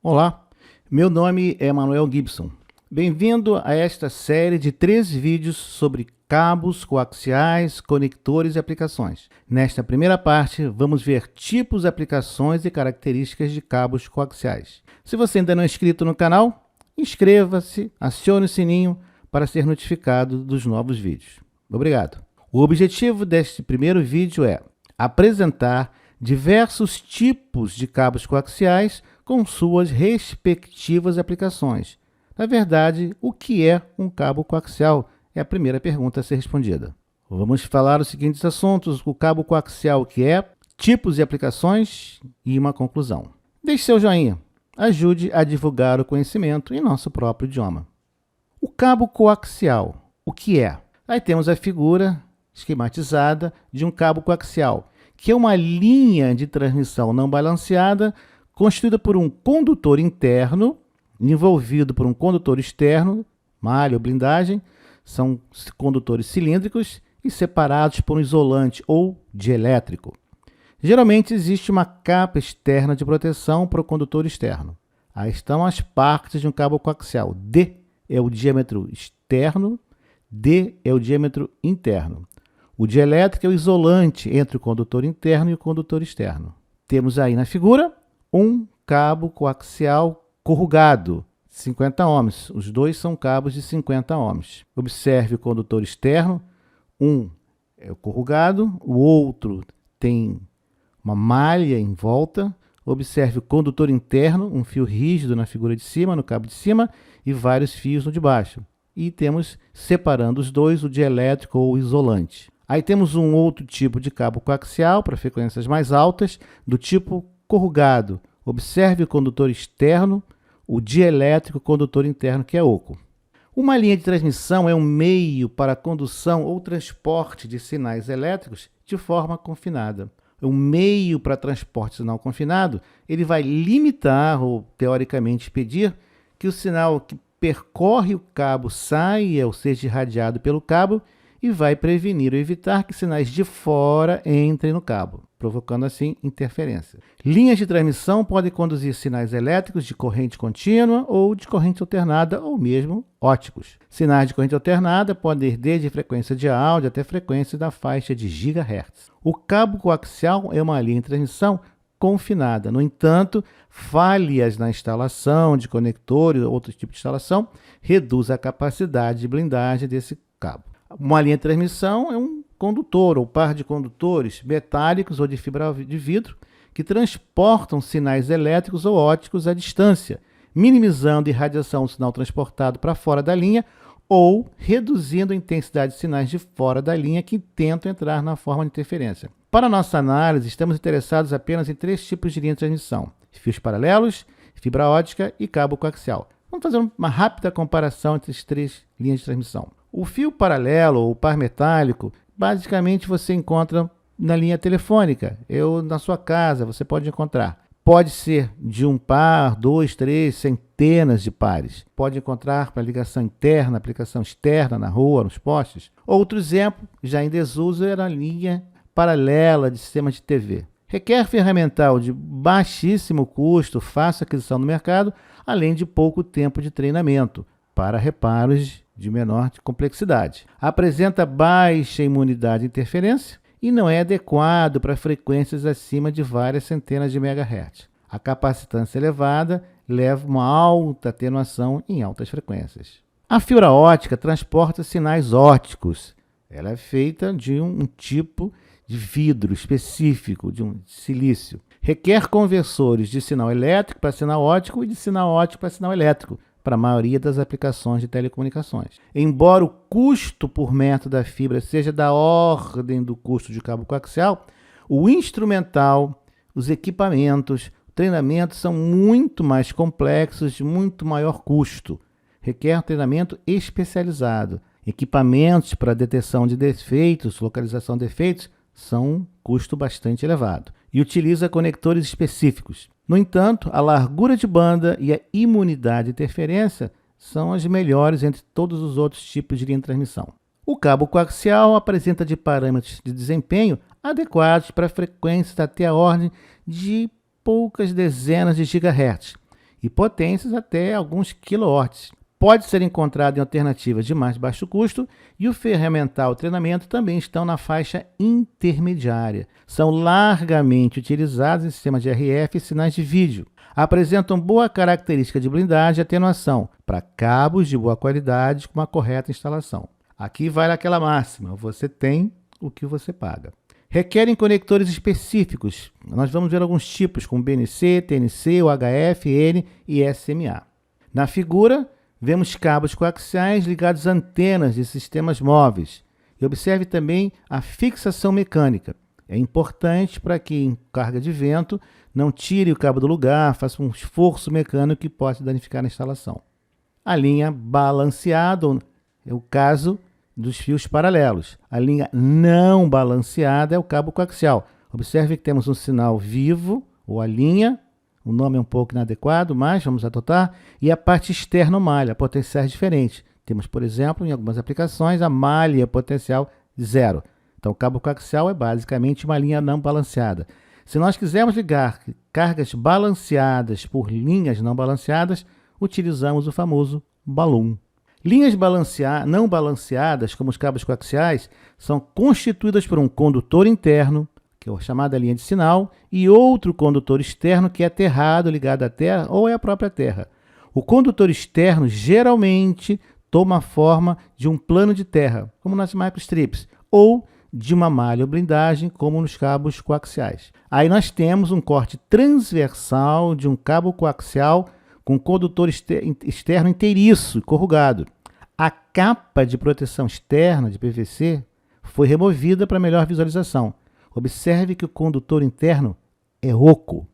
Olá, meu nome é Manuel Gibson. Bem-vindo a esta série de 13 vídeos sobre cabos coaxiais, conectores e aplicações. Nesta primeira parte, vamos ver tipos, aplicações e características de cabos coaxiais. Se você ainda não é inscrito no canal, inscreva-se, acione o sininho para ser notificado dos novos vídeos. Obrigado. O objetivo deste primeiro vídeo é apresentar diversos tipos de cabos coaxiais com suas respectivas aplicações. Na verdade, o que é um cabo coaxial? É a primeira pergunta a ser respondida. Vamos falar os seguintes assuntos: o cabo coaxial, o que é, tipos e aplicações e uma conclusão. Deixe seu joinha, ajude a divulgar o conhecimento em nosso próprio idioma. O cabo coaxial, o que é? Aí temos a figura esquematizada de um cabo coaxial, que é uma linha de transmissão não balanceada constituída por um condutor interno, envolvido por um condutor externo, malha ou blindagem, são condutores cilíndricos e separados por um isolante ou dielétrico. Geralmente existe uma capa externa de proteção para o condutor externo. Aí estão as partes de um cabo coaxial. D é o diâmetro externo, D é o diâmetro interno. O dielétrico é o isolante entre o condutor interno e o condutor externo. Temos aí na figura um cabo coaxial corrugado, 50 ohms. Os dois são cabos de 50 ohms. Observe o condutor externo, um é o corrugado, o outro tem uma malha em volta. Observe o condutor interno, um fio rígido na figura de cima, no cabo de cima, e vários fios no de baixo. E temos, separando os dois, o dielétrico ou o isolante. Aí temos um outro tipo de cabo coaxial para frequências mais altas, do tipo corrugado. Observe o condutor externo, o dielétrico, o condutor interno, que é oco. Uma linha de transmissão é um meio para a condução ou transporte de sinais elétricos de forma confinada. Um meio para transporte de sinal confinado, ele vai limitar ou, teoricamente, impedir que o sinal que percorre o cabo saia ou seja irradiado pelo cabo e vai prevenir ou evitar que sinais de fora entrem no cabo, provocando assim interferência. Linhas de transmissão podem conduzir sinais elétricos de corrente contínua ou de corrente alternada ou mesmo óticos. Sinais de corrente alternada podem ir desde frequência de áudio até frequência da faixa de gigahertz. O cabo coaxial é uma linha de transmissão confinada. No entanto, falhas na instalação de conectores ou outro tipo de instalação reduz a capacidade de blindagem desse cabo. Uma linha de transmissão é um condutor ou par de condutores metálicos ou de fibra de vidro que transportam sinais elétricos ou ópticos à distância, minimizando a irradiação do sinal transportado para fora da linha ou reduzindo a intensidade de sinais de fora da linha que tentam entrar na forma de interferência. Para nossa análise, estamos interessados apenas em 3 tipos de linha de transmissão: fios paralelos, fibra ótica e cabo coaxial. Vamos fazer uma rápida comparação entre as 3 linhas de transmissão. O fio paralelo ou par metálico, basicamente você encontra na linha telefônica, na sua casa você pode encontrar. Pode ser de um par, 2, 3, centenas de pares. Pode encontrar para ligação interna, aplicação externa, na rua, nos postes. Outro exemplo, já em desuso, era a linha paralela de sistema de TV. Requer ferramental de baixíssimo custo, fácil aquisição no mercado, além de pouco tempo de treinamento para reparos de menor complexidade. Apresenta baixa imunidade à interferência e não é adequado para frequências acima de várias centenas de megahertz. A capacitância elevada leva uma alta atenuação em altas frequências. A fibra ótica transporta sinais ópticos. Ela é feita de um tipo de vidro específico, de um silício. Requer conversores de sinal elétrico para sinal óptico e de sinal óptico para sinal elétrico, para a maioria das aplicações de telecomunicações. Embora o custo por metro da fibra seja da ordem do custo de cabo coaxial, o instrumental, os equipamentos, o treinamento são muito mais complexos, de muito maior custo. Requer um treinamento especializado. Equipamentos para detecção de defeitos, localização de defeitos, são um custo bastante elevado e utiliza conectores específicos. No entanto, a largura de banda e a imunidade à interferência são as melhores entre todos os outros tipos de linha de transmissão. O cabo coaxial apresenta de parâmetros de desempenho adequados para frequências até a ordem de poucas dezenas de gigahertz e potências até alguns quilowatts. Pode ser encontrado em alternativas de mais baixo custo e o ferramental e o treinamento também estão na faixa intermediária. São largamente utilizados em sistemas de RF e sinais de vídeo. Apresentam boa característica de blindagem e atenuação para cabos de boa qualidade com uma correta instalação. Aqui vale aquela máxima, você tem o que você paga. Requerem conectores específicos. Nós vamos ver alguns tipos, como BNC, TNC, UHF, N e SMA. Na figura, vemos cabos coaxiais ligados a antenas de sistemas móveis. E observe também a fixação mecânica. É importante para que, em carga de vento, não tire o cabo do lugar, faça um esforço mecânico que pode danificar a instalação. A linha balanceada é o caso dos fios paralelos. A linha não balanceada é o cabo coaxial. Observe que temos um sinal vivo, ou a linha, o nome é um pouco inadequado, mas vamos adotar, e a parte externa malha, potenciais diferentes. Temos, por exemplo, em algumas aplicações, a malha potencial 0. Então, o cabo coaxial é basicamente uma linha não balanceada. Se nós quisermos ligar cargas balanceadas por linhas não balanceadas, utilizamos o famoso balloon. Linhas não balanceadas, como os cabos coaxiais, são constituídas por um condutor interno, que é a chamada linha de sinal, e outro condutor externo que é aterrado, ligado à terra ou é a própria terra. O condutor externo geralmente toma a forma de um plano de terra, como nas microstrips, ou de uma malha ou blindagem, como nos cabos coaxiais. Aí nós temos um corte transversal de um cabo coaxial com condutor externo inteiriço e corrugado. A capa de proteção externa de PVC foi removida para melhor visualização. Observe que o condutor interno é oco.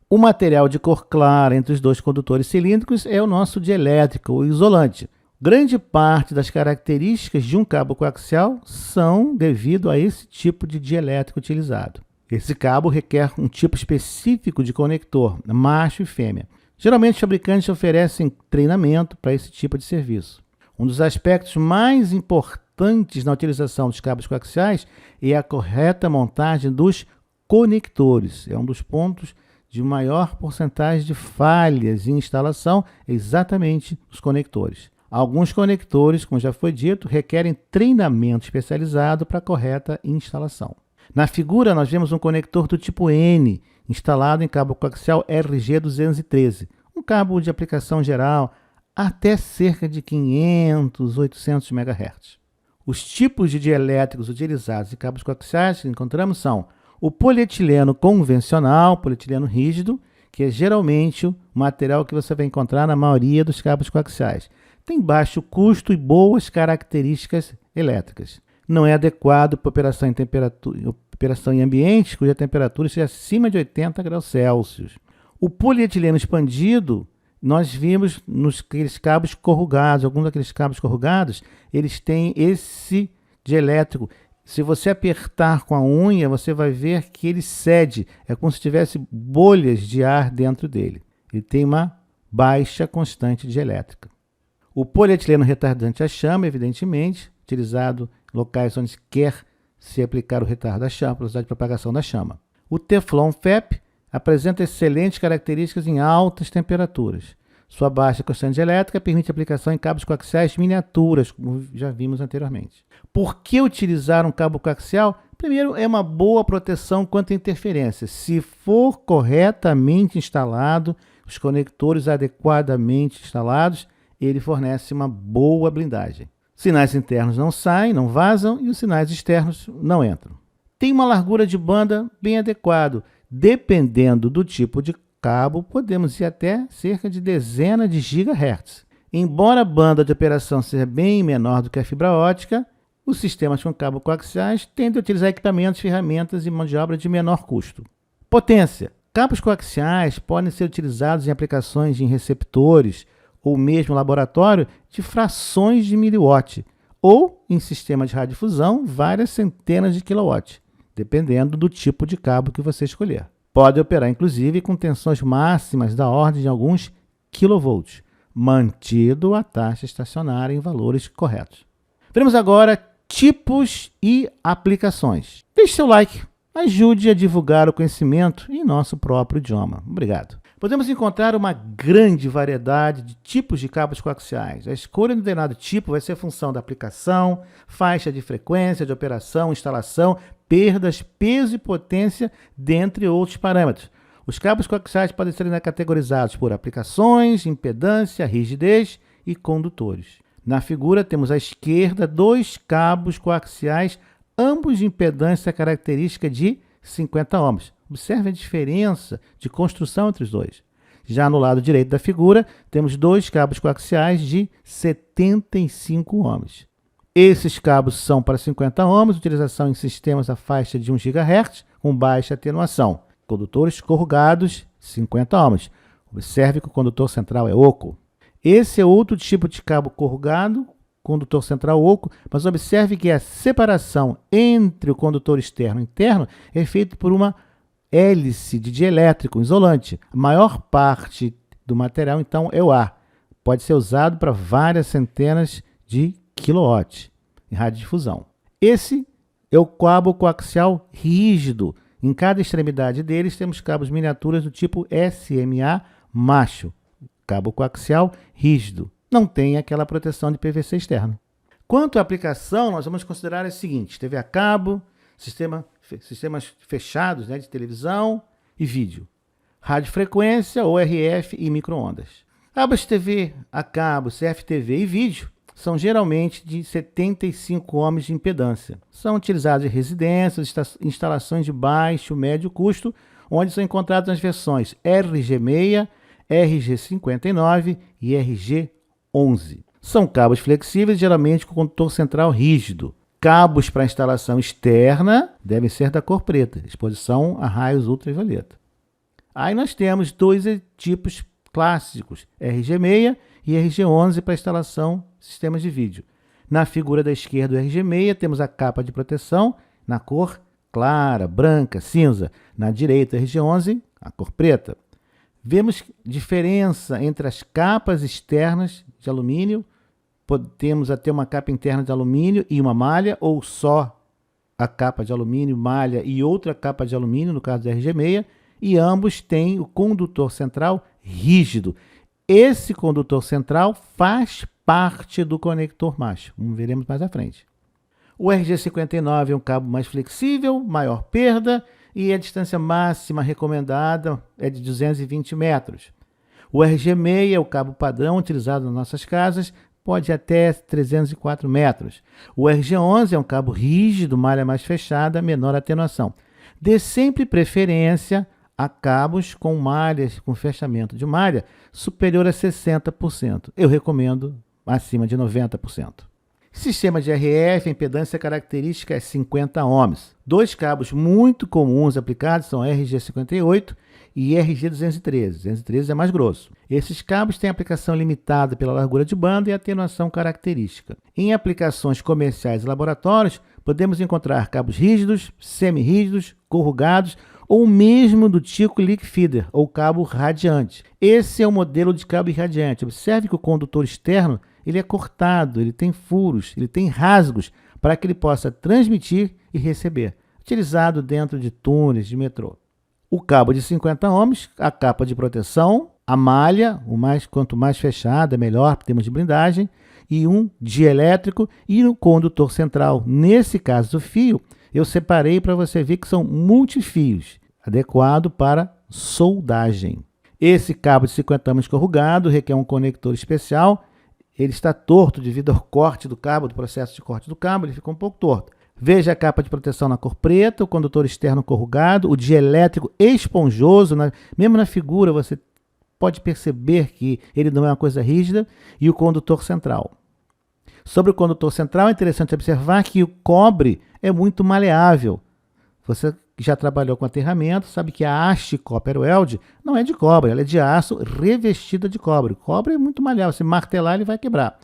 O material de cor clara entre os dois condutores cilíndricos é o nosso dielétrico, o isolante. Grande parte das características de um cabo coaxial são devido a esse tipo de dielétrico utilizado. Esse cabo requer um tipo específico de conector, macho e fêmea. Geralmente, os fabricantes oferecem treinamento para esse tipo de serviço. Um dos aspectos mais importantes na utilização dos cabos coaxiais é a correta montagem dos conectores. É um dos pontos de maior porcentagem de falhas em instalação, exatamente os conectores. Alguns conectores, como já foi dito, requerem treinamento especializado para a correta instalação. Na figura, nós vemos um conector do tipo N, instalado em cabo coaxial RG213, um cabo de aplicação geral até cerca de 500, 800 MHz. Os tipos de dielétricos utilizados em cabos coaxiais que encontramos são o polietileno convencional, polietileno rígido, que é geralmente o material que você vai encontrar na maioria dos cabos coaxiais. Tem baixo custo e boas características elétricas. Não é adequado para operação em ambientes cuja temperatura seja acima de 80 graus Celsius. O polietileno expandido, nós vimos naqueles cabos corrugados, alguns daqueles cabos corrugados, eles têm esse dielétrico. Se você apertar com a unha, você vai ver que ele cede. É como se tivesse bolhas de ar dentro dele. Ele tem uma baixa constante dielétrica. O polietileno retardante à chama, evidentemente, utilizado em locais onde quer se aplicar o retardo da chama, velocidade de propagação da chama. O Teflon FEP apresenta excelentes características em altas temperaturas. Sua baixa constante elétrica permite aplicação em cabos coaxiais miniaturas, como já vimos anteriormente. Por que utilizar um cabo coaxial? Primeiro, é uma boa proteção contra interferência. Se for corretamente instalado, os conectores adequadamente instalados, ele fornece uma boa blindagem. Sinais internos não saem, não vazam, e os sinais externos não entram. Tem uma largura de banda bem adequada. Dependendo do tipo de cabo, podemos ir até cerca de dezenas de gigahertz. Embora a banda de operação seja bem menor do que a fibra ótica, os sistemas com cabo coaxiais tendem a utilizar equipamentos, ferramentas e mão de obra de menor custo. Potência. Cabos coaxiais podem ser utilizados em aplicações em receptores ou mesmo laboratório de frações de miliwatt, ou em sistema de radiodifusão, várias centenas de quilowatt, dependendo do tipo de cabo que você escolher. Pode operar, inclusive, com tensões máximas da ordem de alguns kV, mantido a taxa estacionária em valores corretos. Veremos agora tipos e aplicações. Deixe seu like, ajude a divulgar o conhecimento em nosso próprio idioma. Obrigado. Podemos encontrar uma grande variedade de tipos de cabos coaxiais. A escolha do determinado tipo vai ser função da aplicação, faixa de frequência de operação, instalação, perdas, peso e potência, dentre outros parâmetros. Os cabos coaxiais podem ser categorizados por aplicações, impedância, rigidez e condutores. Na figura temos à esquerda 2 cabos coaxiais, ambos de impedância característica de 50 ohms. Observe a diferença de construção entre os dois. Já no lado direito da figura, temos 2 cabos coaxiais de 75 ohms. Esses cabos são para 50 ohms, utilização em sistemas a faixa de 1 GHz, com baixa atenuação. Condutores corrugados, 50 ohms. Observe que o condutor central é oco. Esse é outro tipo de cabo corrugado, condutor central oco, mas observe que a separação entre o condutor externo e interno é feita por uma hélice de dielétrico isolante. A maior parte do material, então, é o ar. Pode ser usado para várias centenas de quilowatts em radiodifusão. Esse é o cabo coaxial rígido. Em cada extremidade deles temos cabos miniaturas do tipo SMA macho. Cabo coaxial rígido. Não tem aquela proteção de PVC externo. Quanto à aplicação, nós vamos considerar as seguintes: TV a cabo, sistemas fechados, de televisão e vídeo, radiofrequência, ORF e micro-ondas. Cabos TV a cabo, CFTV e vídeo são geralmente de 75 ohms de impedância. São utilizados em residências, instalações de baixo, médio custo, onde são encontradas as versões RG6, RG59 e RG11. São cabos flexíveis, geralmente com condutor central rígido. Cabos para instalação externa devem ser da cor preta, exposição a raios ultravioleta. Aí nós temos 2 tipos clássicos, RG6 e RG11 para instalação de sistemas de vídeo. Na figura da esquerda do RG6 temos a capa de proteção na cor clara, branca, cinza. Na direita, RG11, a cor preta. Vemos diferença entre as capas externas de alumínio. Podemos até uma capa interna de alumínio e uma malha, ou só a capa de alumínio, malha e outra capa de alumínio, no caso do RG6, e ambos têm o condutor central rígido. Esse condutor central faz parte do conector macho, como veremos mais à frente. O RG59 é um cabo mais flexível, maior perda, e a distância máxima recomendada é de 220 metros. O RG6 é o cabo padrão utilizado nas nossas casas, pode ir até 304 metros. O RG11 é um cabo rígido, malha mais fechada, menor atenuação. Dê sempre preferência a cabos com malhas, com fechamento de malha superior a 60%. Eu recomendo acima de 90%. Sistema de RF, a impedância característica é 50 ohms. 2 cabos muito comuns aplicados são RG58 e RG213. 213 é mais grosso. Esses cabos têm aplicação limitada pela largura de banda e atenuação característica. Em aplicações comerciais e laboratórios, podemos encontrar cabos rígidos, semi-rígidos, corrugados ou mesmo do tipo leak feeder ou cabo radiante. Esse é o modelo de cabo irradiante. Observe que o condutor externo ele é cortado, ele tem furos, ele tem rasgos para que ele possa transmitir e receber, utilizado dentro de túneis de metrô. O cabo de 50 ohms, a capa de proteção, a malha, quanto mais fechada, melhor, temos de blindagem, e um dielétrico e o condutor central. Nesse caso do fio, eu separei para você ver que são multifios, adequado para soldagem. Esse cabo de 50 ohms corrugado requer um conector especial. Ele está torto devido ao corte do cabo, do processo de corte do cabo, ele ficou um pouco torto. Veja a capa de proteção na cor preta, o condutor externo corrugado, o dielétrico esponjoso, mesmo na figura você pode perceber que ele não é uma coisa rígida, e o condutor central. Sobre o condutor central, é interessante observar que o cobre é muito maleável. Você que já trabalhou com aterramento sabe que a haste copper weld não é de cobre, ela é de aço revestida de cobre. O cobre é muito maleável, se martelar ele vai quebrar.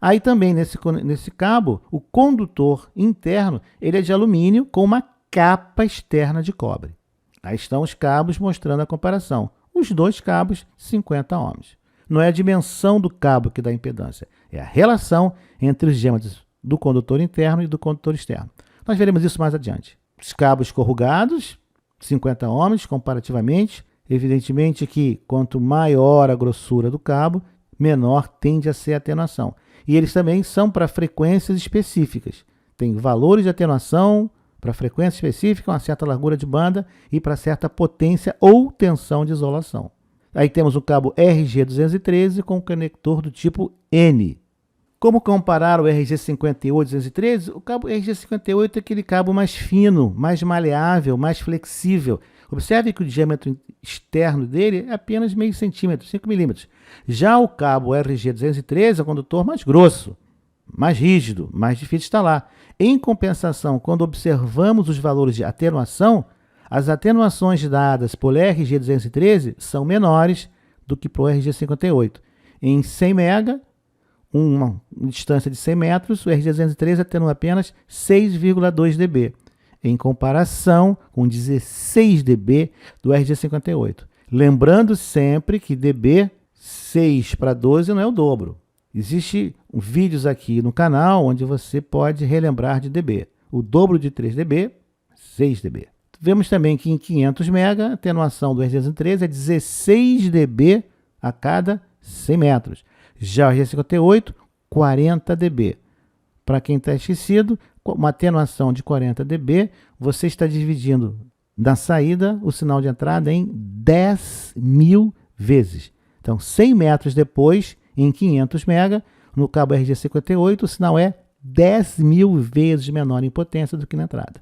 Aí também nesse cabo, o condutor interno ele é de alumínio com uma capa externa de cobre. Aí estão os cabos mostrando a comparação. Os 2 cabos, 50 ohms. Não é a dimensão do cabo que dá impedância, é a relação entre os diâmetros do condutor interno e do condutor externo. Nós veremos isso mais adiante. Os cabos corrugados, 50 ohms, comparativamente, Evidentemente que quanto maior a grossura do cabo, menor tende a ser a atenuação. E eles também são para frequências específicas. Tem valores de atenuação para frequência específica, uma certa largura de banda e para certa potência ou tensão de isolação. Aí temos o cabo RG213 com o conector do tipo N. Como comparar o RG58-213? O cabo RG58 é aquele cabo mais fino, mais maleável, mais flexível. Observe que o diâmetro externo dele é apenas meio centímetro, 5 milímetros. Já o cabo RG213 é o condutor mais grosso, mais rígido, mais difícil de instalar. Em compensação, quando observamos os valores de atenuação, as atenuações dadas pelo RG213 são menores do que para o RG58. Em 100 MB, uma distância de 100 metros, o RG213 atenua apenas 6,2 dB, em comparação com 16 dB do RG58. Lembrando sempre que dB 6 para 12 não é o dobro. Existem vídeos aqui no canal onde você pode relembrar de dB. O dobro de 3 dB, 6 dB. Vemos também que em 500 MB, a atenuação do RG213 é 16 dB a cada 100 metros. Já o RG58, 40 dB. Para quem está esquecido, uma atenuação de 40 dB, você está dividindo na saída o sinal de entrada em 10.000 vezes. Então, 100 metros depois, em 500 MB, no cabo RG58, o sinal é 10.000 vezes menor em potência do que na entrada.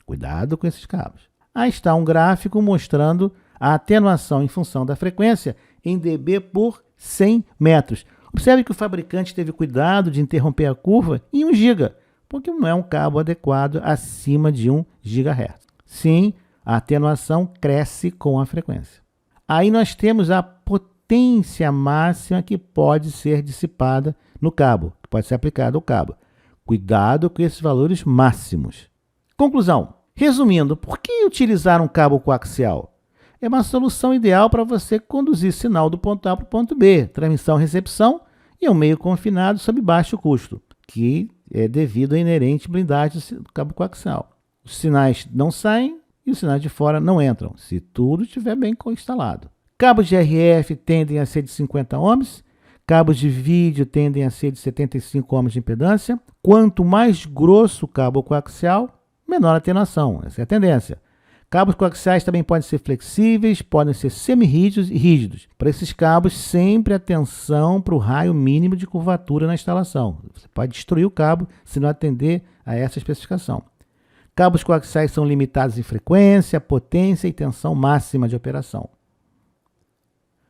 Cuidado com esses cabos. Aí está um gráfico mostrando a atenuação em função da frequência em dB por 100 metros. Observe que o fabricante teve cuidado de interromper a curva em 1 GB, porque não é um cabo adequado acima de 1 GHz. Sim, a atenuação cresce com a frequência. Aí nós temos a potência máxima que pode ser dissipada no cabo, que pode ser aplicada ao cabo. Cuidado com esses valores máximos. Conclusão. Resumindo, por que utilizar um cabo coaxial? É uma solução ideal para você conduzir sinal do ponto A para o ponto B, transmissão-recepção, e é um meio confinado sob baixo custo, que é devido à inerente blindagem do cabo coaxial. Os sinais não saem e os sinais de fora não entram, se tudo estiver bem instalado. Cabos de RF tendem a ser de 50 ohms, cabos de vídeo tendem a ser de 75 ohms de impedância. Quanto mais grosso o cabo coaxial, menor a atenuação. Essa é a tendência. Cabos coaxiais também podem ser flexíveis, podem ser semi-rígidos e rígidos. Para esses cabos, sempre atenção para o raio mínimo de curvatura na instalação. Você pode destruir o cabo se não atender a essa especificação. Cabos coaxiais são limitados em frequência, potência e tensão máxima de operação.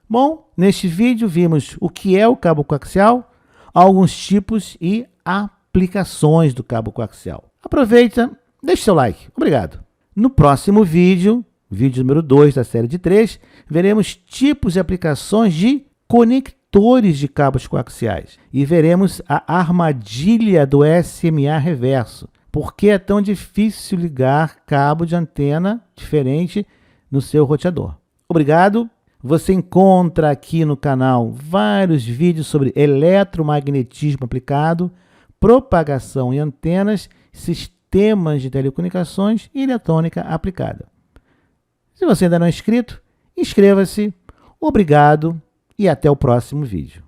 Bom, neste vídeo vimos o que é o cabo coaxial, alguns tipos e aplicações do cabo coaxial. Aproveita, deixe seu like. Obrigado. No próximo vídeo, vídeo número 2 da série de 3, veremos tipos e aplicações de conectores de cabos coaxiais e veremos a armadilha do SMA reverso. Por que é tão difícil ligar cabo de antena diferente no seu roteador? Obrigado. Você encontra aqui no canal vários vídeos sobre eletromagnetismo aplicado, propagação em antenas, sistemas de telecomunicações e eletrônica aplicada. Se você ainda não é inscrito, inscreva-se. Obrigado e até o próximo vídeo.